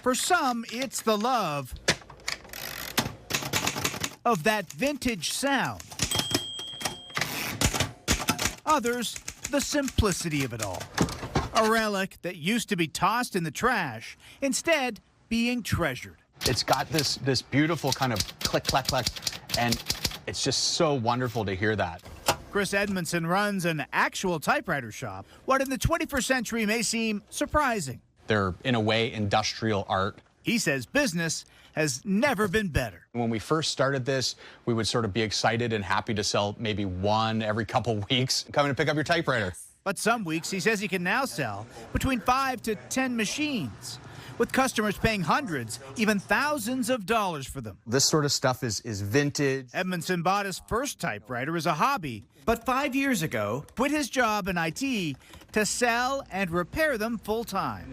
For some, it's the love of that vintage sound. Others, the simplicity of it all. A relic that used to be tossed in the trash, instead being treasured. It's got this beautiful kind of click, clack, clack, and it's just so wonderful to hear that. Chris Edmondson runs an actual typewriter shop, what in the 21st century may seem surprising. They're, in a way, industrial art. He says business has never been better. When we first started this, we would sort of be excited and happy to sell maybe one every couple weeks. Come in and pick up your typewriter. But some weeks, he says he can now sell between 5 to 10 machines, with customers paying hundreds, even thousands of dollars for them. This sort of stuff is vintage. Edmondson bought his first typewriter as a hobby, but 5 years ago, quit his job in IT to sell and repair them full-time.